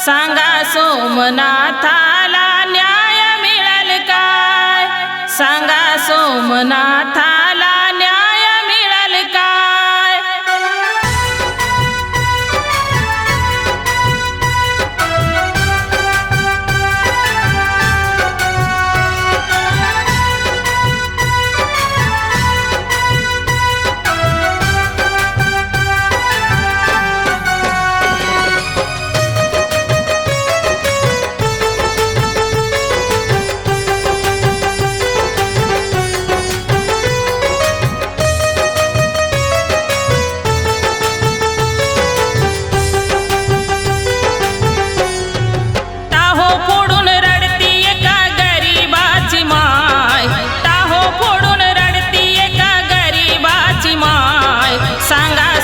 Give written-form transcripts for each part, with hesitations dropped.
सांगा सोमनाथाला न्याय मिळेल काय? सांगा सोमनाथाला न्याय मिळेल काय?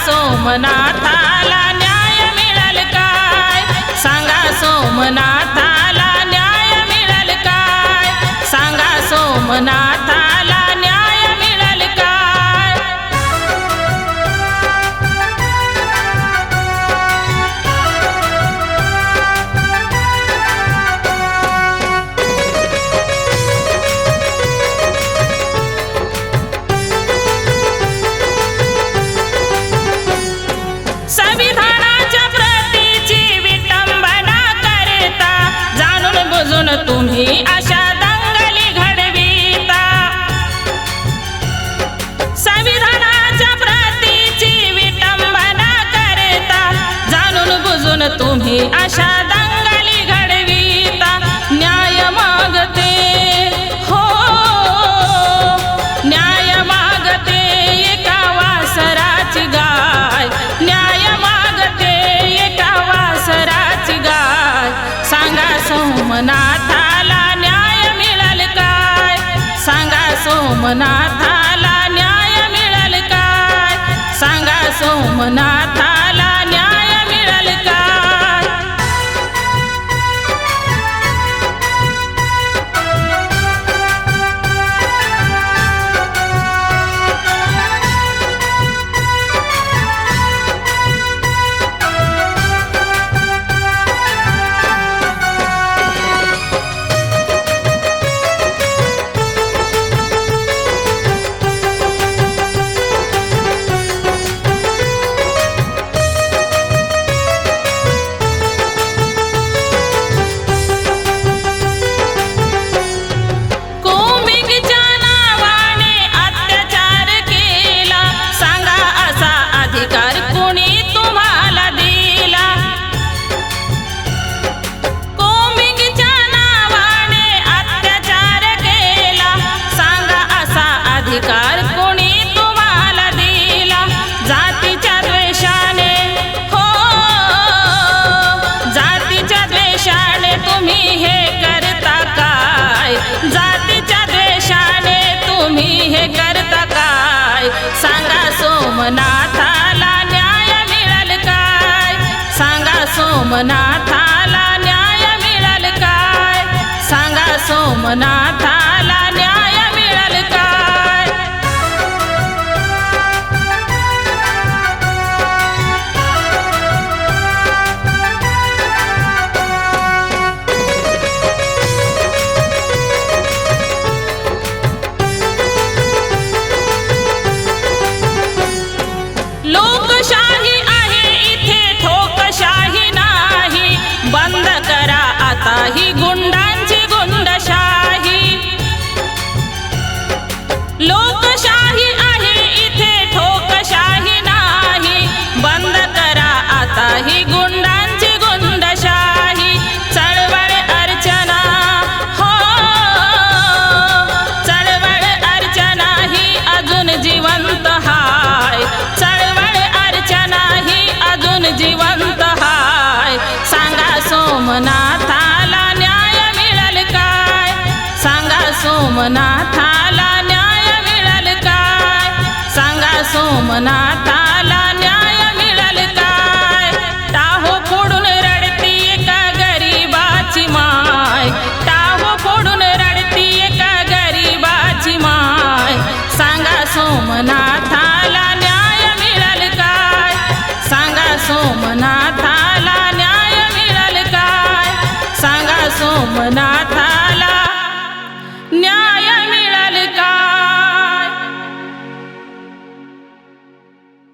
सोमनाथाला न्याय मिळेल काय? सांगा सोमनाथाला न्याय मिळेल काय? सांगा सोमनाथाला न्याय मिळेल काय? संविधानाच्या प्रतीची विटंबना करता जाणून बुजून तुम्ही अशा दंगली घडविता. संविधानाच्या प्रतीची विटंबना करता जाणून बुजून तुम्ही अशा दंगली घडविता. न्याय मागते हो, न्याय मागते एका वासराची गाय. न्याय मागते एका वासराची गाय. सांगा सोमनाथाला न्याय मिळेल काय? सांगा सोमनाथाला न्याय मिळेल काय? सांगा सोमनाथाला न्याय मिळेल काय? अधिकार कोणी तुम्हाला दिला? जातीच्या द्वेषाने हो, जातीच्या द्वेषाने तुम्ही हे करता काय? जातीच्या द्वेषाने तुम्ही हे करता काय? सांगा सोमनाथाला न्याय मिळेल काय? सांगा सोमनाथाला न्याय मिळेल काय? सांगा सोमनाथाला न्याय मिळेल काय? लोकशाही आहे इथे, ठोकशाही नाही. बंद करा आता ही गुंडांची गुंडशाही. लोकशाही आहे इथे, ठोकशाही नाही. बंद करा आता ही गुंडांची गुंडशाही. चळवळ अर्चना हो, चळवळ अर्चना ही अजून जिवंत हाय. चळवळ अर्चना ही अजून जिवंत हाय. सांगा सोमनाथाला न्याय मिळेल काय? सांगा सोमनाथाला न्याय मिळेल काय? सांगा सोमनाथा